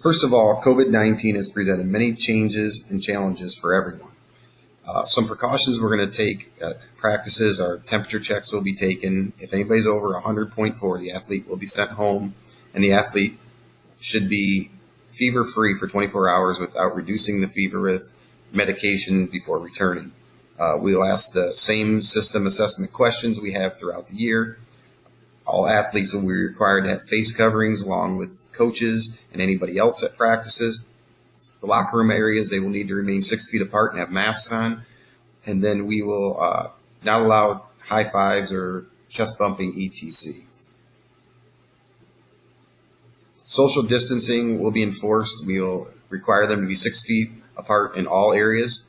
First of all, COVID-19 has presented many changes and challenges for everyone. Some precautions we're going to take practices are temperature checks will be taken. If anybody's over 100.4, the athlete will be sent home, and the athlete should be fever-free for 24 hours without reducing the fever with medication before returning. We'll ask the same system assessment questions we have throughout the year. All athletes will be required to have face coverings along with coaches and anybody else at practices. The locker room areas, they will need to remain 6 feet apart and have masks on. And then we will not allow high fives or chest bumping, etc. Social distancing will be enforced. We will require them to be 6 feet apart in all areas.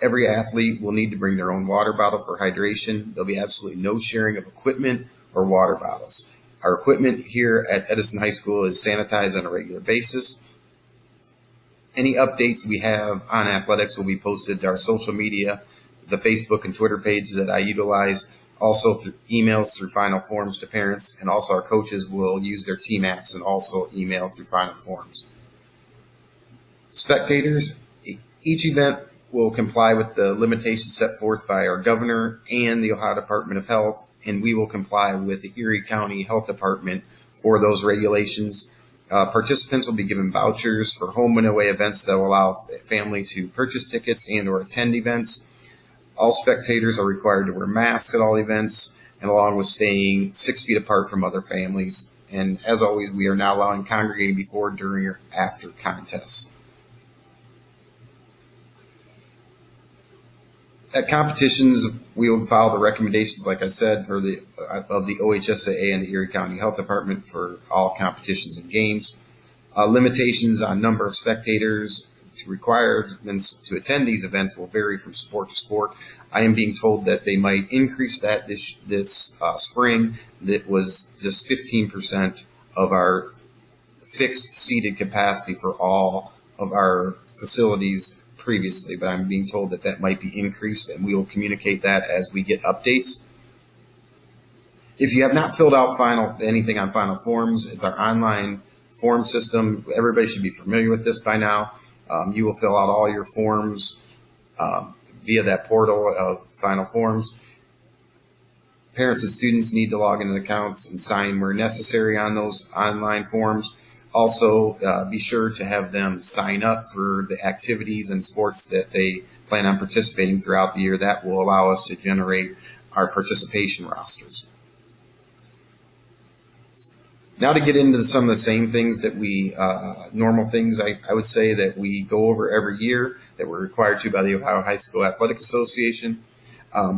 Every athlete will need to bring their own water bottle for hydration. There'll be absolutely no sharing of equipment or water bottles. Our equipment here at Edison High School is sanitized on a regular basis. Any updates we have on athletics will be posted to our social media, the Facebook and Twitter page that I utilize, also through emails through Final Forms to parents, and also our coaches will use their team apps and also email through Final Forms. Spectators, each event will comply with the limitations set forth by our governor and the Ohio Department of Health, and we will comply with the Erie County Health Department for those regulations. Participants will be given vouchers for home and away events that will allow family to purchase tickets and or attend events. All spectators are required to wear masks at all events, and along with staying 6 feet apart from other families. And as always, we are not allowing congregating before, during, or after contests. At competitions, we will follow the recommendations, like I said, of the OHSAA and the Erie County Health Department for all competitions and games. Limitations on number of spectators requirements to attend these events will vary from sport to sport. I am being told that they might increase that this spring. That was just 15% of our fixed seated capacity for all of our facilities previously, but I'm being told that might be increased, and we will communicate that as we get updates. If you have not filled out anything on Final Forms, it's our online form system. Everybody should be familiar with this by now. You will fill out all your forms via that portal of Final Forms. Parents and students need to log into the accounts and sign where necessary on those online forms. Also, be sure to have them sign up for the activities and sports that they plan on participating throughout the year. That will allow us to generate our participation rosters. Now to get into some of the same things that normal things I would say that we go over every year that we're required to by the Ohio High School Athletic Association.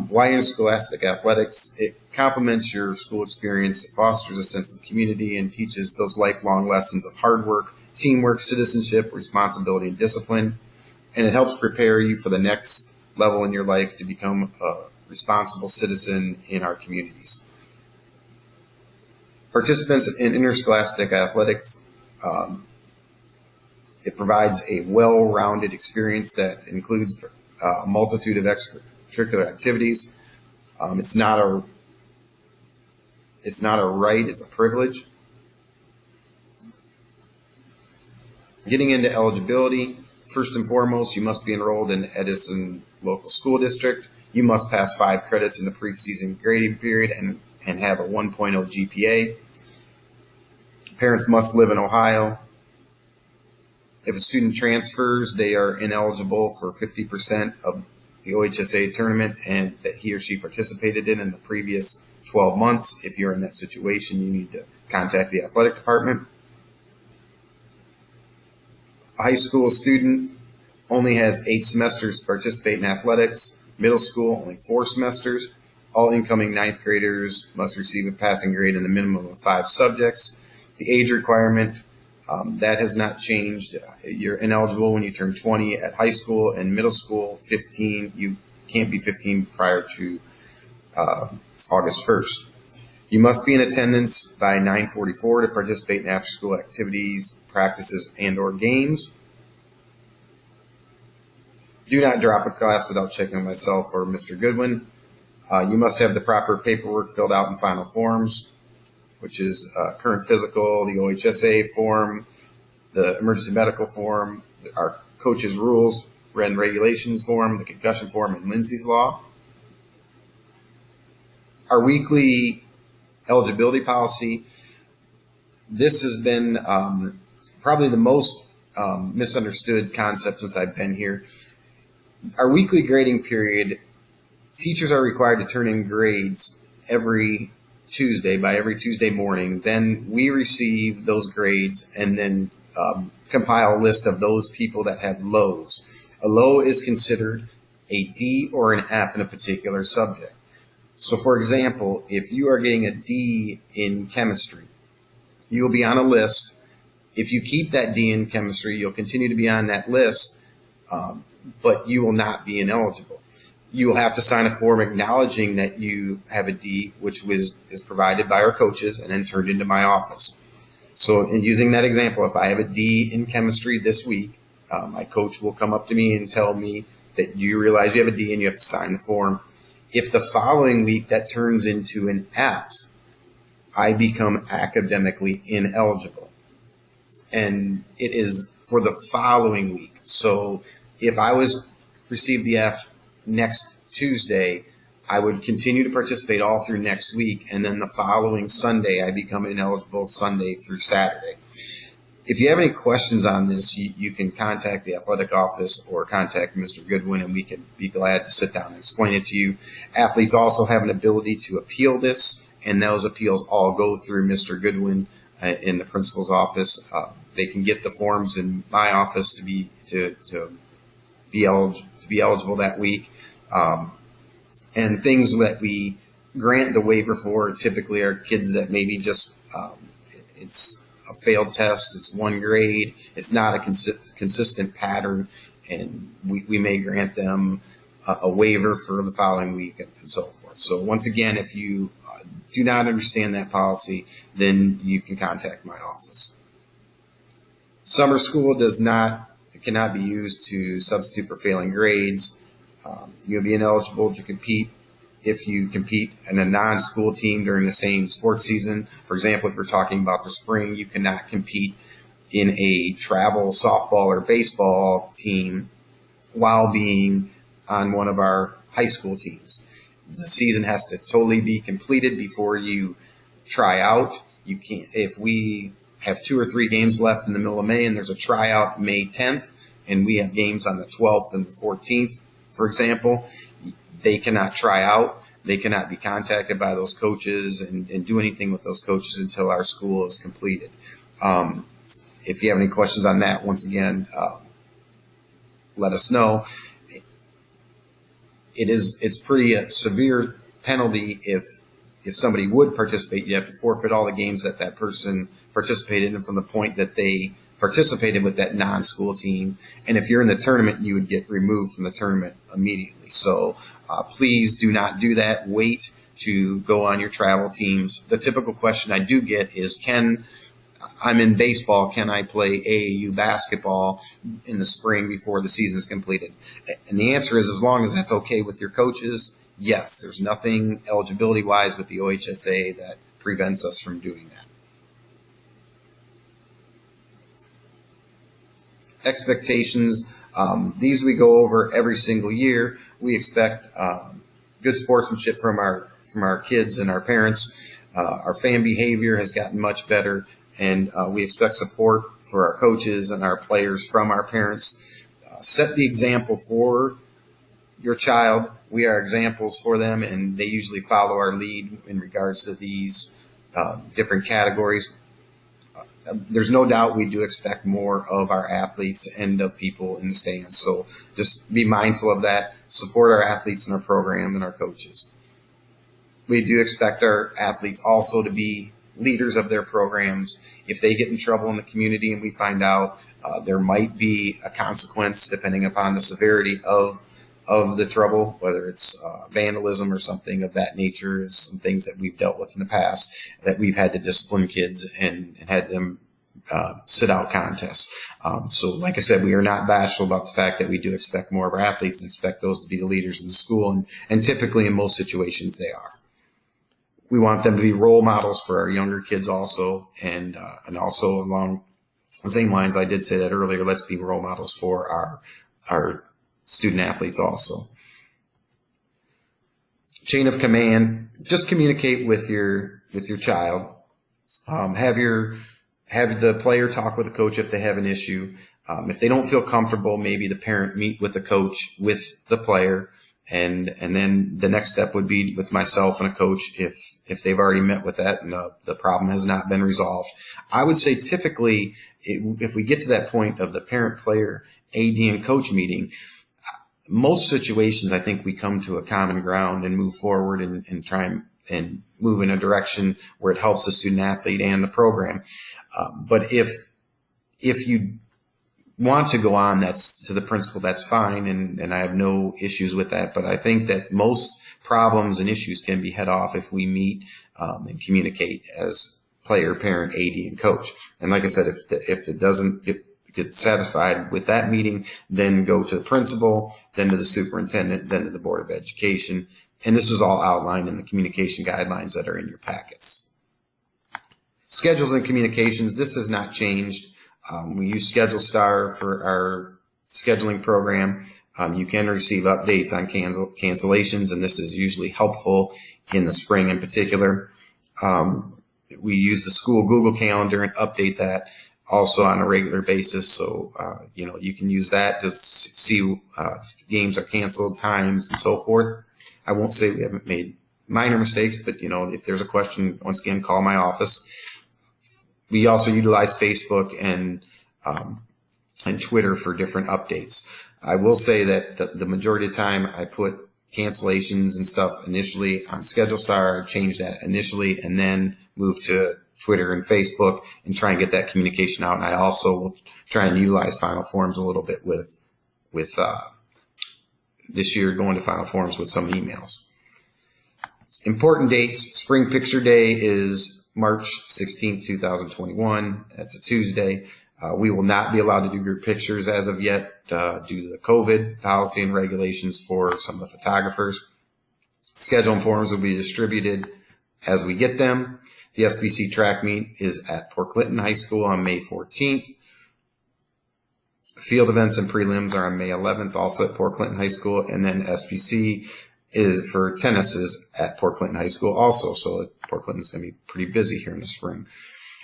Why interscholastic athletics? It complements your school experience. It fosters a sense of community and teaches those lifelong lessons of hard work, teamwork, citizenship, responsibility, and discipline. And it helps prepare you for the next level in your life to become a responsible citizen in our communities. Participants in interscholastic athletics, it provides a well-rounded experience that includes a multitude of extracurricular activities. It's not a right, it's a privilege. Getting into eligibility, first and foremost, you must be enrolled in Edison local school district. You must pass 5 credits in the preseason grading period and have a 1.0 GPA. Parents must live in Ohio. If a student transfers, they are ineligible for 50% of the OHSAA tournament and that he or she participated in the previous 12 months. If you're in that situation, you need to contact the athletic department. A high school student only has 8 semesters to participate in athletics. Middle school, only 4 semesters. All incoming 9th graders must receive a passing grade in the minimum of 5 subjects. The age requirement, that has not changed. You're ineligible when you turn 20 at high school and middle school, 15. You can't be 15 prior to August 1st. You must be in attendance by 9:44 to participate in after-school activities, practices, and or games. Do not drop a class without checking with myself or Mr. Goodwin. You must have the proper paperwork filled out in Final Forms, which is current physical, the OHSAA form, the emergency medical form, our coaches' rules and regulations form, the concussion form, and Lindsay's Law. Our weekly eligibility policy. This has been probably the most misunderstood concept since I've been here. Our weekly grading period, teachers are required to turn in grades every Tuesday, by every Tuesday morning. Then we receive those grades and then compile a list of those people that have lows. A low is considered a D or an F in a particular subject. So, for example, if you are getting a D in chemistry, you'll be on a list. If you keep that D in chemistry, you'll continue to be on that list, but you will not be ineligible. You will have to sign a form acknowledging that you have a D, which is provided by our coaches and then turned into my office. So in using that example, if I have a D in chemistry this week, my coach will come up to me and tell me that you realize you have a D and you have to sign the form. If the following week that turns into an F, I become academically ineligible. And it is for the following week. So if I received the F next Tuesday, I would continue to participate all through next week, and then the following Sunday, I become ineligible Sunday through Saturday. If you have any questions on this, you can contact the athletic office or contact Mr. Goodwin, and we can be glad to sit down and explain it to you. Athletes also have an ability to appeal this, and those appeals all go through Mr. Goodwin in the principal's office. They can get the forms in my office to be eligible that week. And things that we grant the waiver for typically are kids that maybe just it's a failed test, it's one grade, it's not a consistent pattern, and we may grant them a waiver for the following week and so forth. So once again, if you do not understand that policy, then you can contact my office. Summer school cannot be used to substitute for failing grades. You'll be ineligible to compete if you compete in a non-school team during the same sports season. For example, if we're talking about the spring, you cannot compete in a travel softball or baseball team while being on one of our high school teams. The season has to totally be completed before you try out. You can't, if we have 2 or 3 games left in the middle of May and there's a tryout May 10th and we have games on the 12th and the 14th, for example, they cannot try out. They cannot be contacted by those coaches and do anything with those coaches until our school is completed. If you have any questions on that, once again, let us know. It's pretty severe penalty if somebody would participate. You have to forfeit all the games that person participated in from the point that they participated with that non-school team. And if you're in the tournament, you would get removed from the tournament immediately. So please do not do that. Wait to go on your travel teams. The typical question I do get is, I'm in baseball, can I play AAU basketball in the spring before the season's completed? And the answer is, as long as that's okay with your coaches, yes. There's nothing eligibility-wise with the OHSA that prevents us from doing that. Expectations, these we go over every single year. We expect good sportsmanship from our kids and our parents. Our fan behavior has gotten much better, and we expect support for our coaches and our players from our parents. Set the example for your child. We are examples for them, and they usually follow our lead in regards to these different categories. There's no doubt we do expect more of our athletes and of people in the stands. So just be mindful of that. Support our athletes and our program and our coaches. We do expect our athletes also to be leaders of their programs. If they get in trouble in the community and we find out, there might be a consequence depending upon the severity of the trouble, whether it's vandalism or something of that nature. Some things that we've dealt with in the past, that we've had to discipline kids and had them sit out contests. So like I said, we are not bashful about the fact that we do expect more of our athletes and expect those to be the leaders in the school, and typically in most situations they are. We want them to be role models for our younger kids also, and also along same lines, I did say that earlier, let's be role models for our student athletes also. Chain of command, just communicate with your child. Have the player talk with the coach if they have an issue. If they don't feel comfortable, maybe the parent meet with the coach, with the player, and then the next step would be with myself and a coach if they've already met with that and the problem has not been resolved. I would say typically if we get to that point of the parent, player, AD, and coach meeting, most situations I think we come to a common ground and move forward and try and move in a direction where it helps the student athlete and the program. But if you want to go on, that's to the principal, that's fine. And I have no issues with that. But I think that most problems and issues can be head off if we meet and communicate as player, parent, AD, and coach. And like I said, if it doesn't get satisfied with that meeting, then go to the principal, then to the superintendent, then to the Board of Education. And this is all outlined in the communication guidelines that are in your packets. Schedules and communications, this has not changed. We use Schedule Star for our scheduling program. You can receive updates on cancellations, and this is usually helpful in the spring in particular. We use the school Google Calendar and update that also on a regular basis. So, you can use that to see if games are canceled, times, and so forth. I won't say we haven't made minor mistakes, but, if there's a question, once again, call my office. We also utilize Facebook and Twitter for different updates. I will say that the majority of the time I put cancellations and stuff initially on Schedule Star. I changed that initially and then moved to Twitter and Facebook and try and get that communication out. And I also will try and utilize Final Forms a little bit with this year going to Final Forms with some emails. Important dates. Spring Picture Day is March 16th, 2021. That's a Tuesday. We will not be allowed to do group pictures as of yet due to the COVID policy and regulations for some of the photographers. Schedule and forms will be distributed as we get them. The SBC track meet is at Port Clinton High School on May 14th. Field events and prelims are on May 11th, also at Port Clinton High School. And then SBC is for tennis is at Port Clinton High School also. So Port Clinton's going to be pretty busy here in the spring.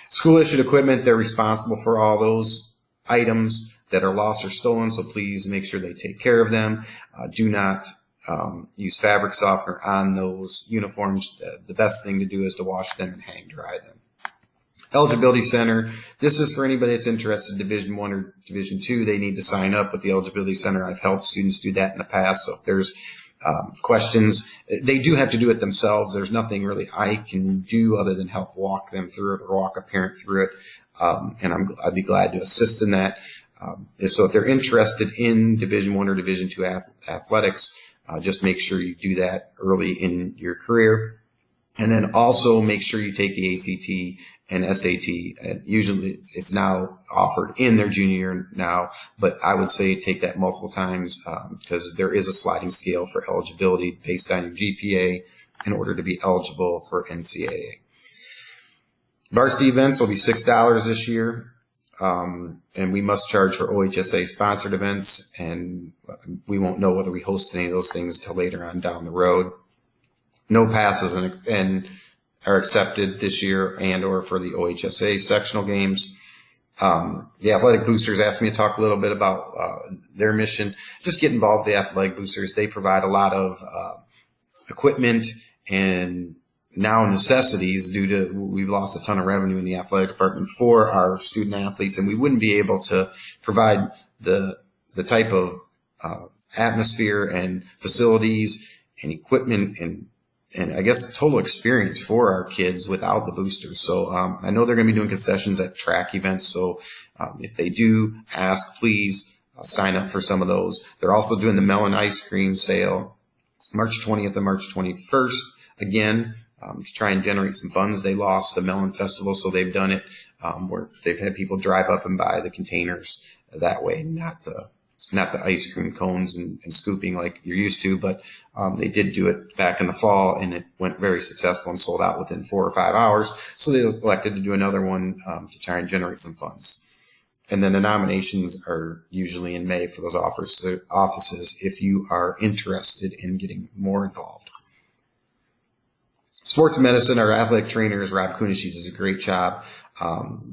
School issued equipment, they're responsible for all those items that are lost or stolen. So please make sure they take care of them. Do not use fabric softener on those uniforms. The best thing to do is to wash them and hang dry them. Eligibility Center. This is for anybody that's interested in Division I or Division II. They need to sign up with the Eligibility Center. I've helped students do that in the past. So if there's questions, they do have to do it themselves. There's nothing really I can do other than help walk them through it or walk a parent through it. And I'd be glad to assist in that. So if they're interested in Division I or Division II athletics, just make sure you do that early in your career. And then also make sure you take the ACT and SAT. And usually it's now offered in their junior year now, but I would say take that multiple times because there is a sliding scale for eligibility based on your GPA in order to be eligible for NCAA. Varsity events will be $6 this year, and we must charge for OHSA sponsored events, and we won't know whether we host any of those things until later on down the road. No passes and are accepted this year and or for the OHSA sectional games. The Athletic Boosters asked me to talk a little bit about their mission. Just get involved with the Athletic Boosters. They provide a lot of equipment and now necessities due to we've lost a ton of revenue in the athletic department for our student athletes, and we wouldn't be able to provide the type of atmosphere and facilities and equipment and I guess total experience for our kids without the boosters. So I know they're going to be doing concessions at track events. So if they do ask, please sign up for some of those. They're also doing the melon ice cream sale March 20th and March 21st. Again, to try and generate some funds. They lost the Melon Festival, so they've done it where they've had people drive up and buy the containers that way, not the ice cream cones and scooping like you're used to, but they did do it back in the fall, and it went very successful and sold out within 4 or 5 hours. So they elected to do another one to try and generate some funds. And then the nominations are usually in May for those offices if you are interested in getting more involved. Sports medicine, our athletic trainer is Rob Kunish. He does a great job.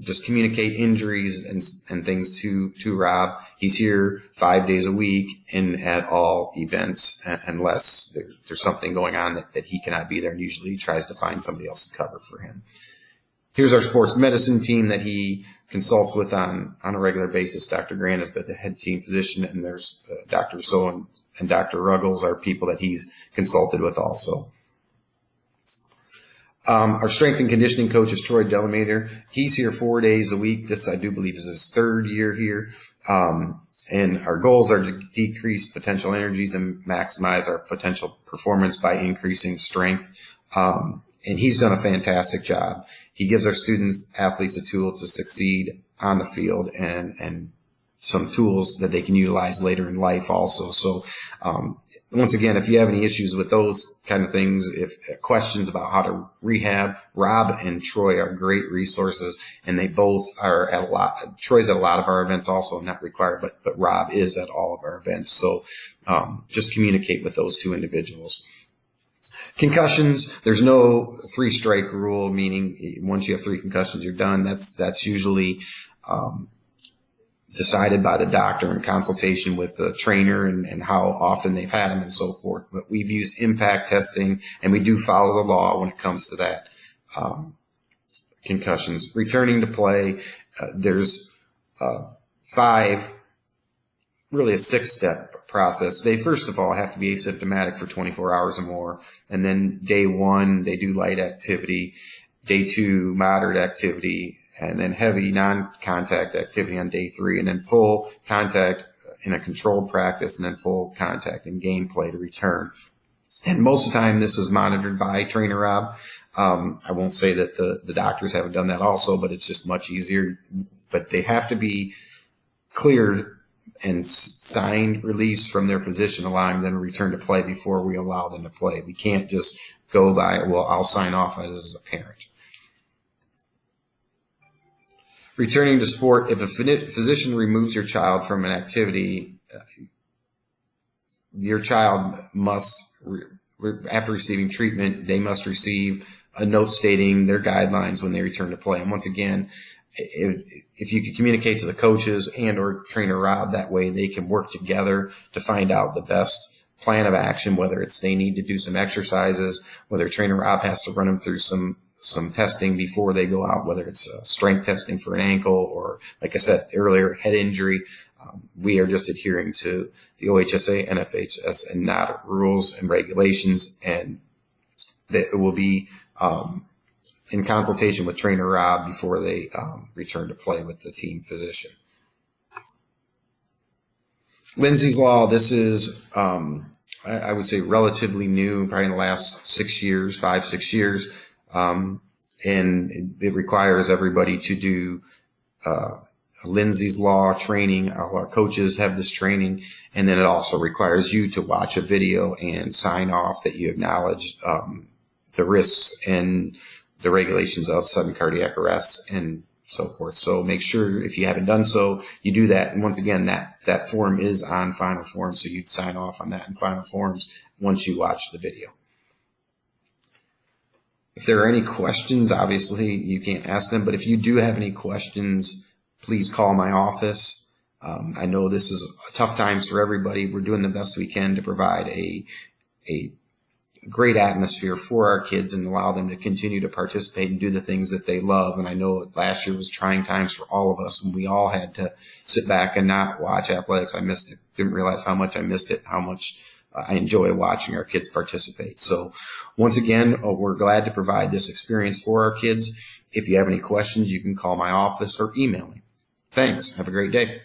Just communicate injuries and things to Rob. He's here 5 days a week and at all events, unless there's something going on that he cannot be there. And usually he tries to find somebody else to cover for him. Here's our sports medicine team that he consults with on a regular basis. Dr. Grant has been the head team physician, and there's Dr. So and Dr. Ruggles are people that he's consulted with also. Our strength and conditioning coach is Troy Delamater. He's here 4 days a week. This, I do believe, is his third year here. And our goals are to decrease potential energies and maximize our potential performance by increasing strength. And he's done a fantastic job. He gives our students, athletes, a tool to succeed on the field and some tools that they can utilize later in life also. So, once again, if you have any issues with those kind of things, if questions about how to rehab, Rob and Troy are great resources, and they both are at a lot. Troy's at a lot of our events also, not required, but Rob is at all of our events. So, just communicate with those two individuals. Concussions, there's no 3-strike rule, meaning once you have 3 concussions, you're done. That's usually decided by the doctor in consultation with the trainer and how often they've had them and so forth. But we've used impact testing, and we do follow the law when it comes to that. Concussions. Returning to play, there's 5, really a 6-step process. They first of all have to be asymptomatic for 24 hours or more. And then day 1, they do light activity. Day 2, moderate activity. And then heavy non-contact activity on day 3. And then full contact in a controlled practice, and then full contact in gameplay to return. And most of the time this is monitored by trainer Rob. I won't say that the doctors haven't done that also, but it's just much easier. But they have to be cleared and signed release from their physician allowing them to return to play before we allow them to play. We can't just go by, well, I'll sign off as a parent. Returning to sport, if a physician removes your child from an activity, your child must, after receiving treatment, they must receive a note stating their guidelines when they return to play. And once again, if you could communicate to the coaches and or trainer Rob, that way they can work together to find out the best plan of action, whether it's they need to do some exercises, whether trainer Rob has to run them through some testing before they go out, whether it's strength testing for an ankle or, like I said earlier, head injury. We are just adhering to the OHSA, NFHS, and NADA rules and regulations, and that it will be in consultation with trainer Rob before they return to play with the team physician. Lindsay's Law, this is, I would say, relatively new, probably in the last 6 years, 5-6 years. And it requires everybody to do Lindsay's Law training. Our coaches have this training, and then it also requires you to watch a video and sign off that you acknowledge the risks and the regulations of sudden cardiac arrest and so forth. So make sure, if you haven't done so, you do that. And once again, that form is on Final Forms, so you'd sign off on that in Final Forms once you watch the video. If there are any questions, obviously you can't ask them, but if you do have any questions, please call my office. I know this is tough times for everybody. We're doing the best we can to provide a great atmosphere for our kids and allow them to continue to participate and do the things that they love. And I know last year was trying times for all of us when we all had to sit back and not watch athletics. I missed it. Didn't realize how much I missed it, how much I enjoy watching our kids participate. So once again, we're glad to provide this experience for our kids. If you have any questions, you can call my office or email me. Thanks. Have a great day.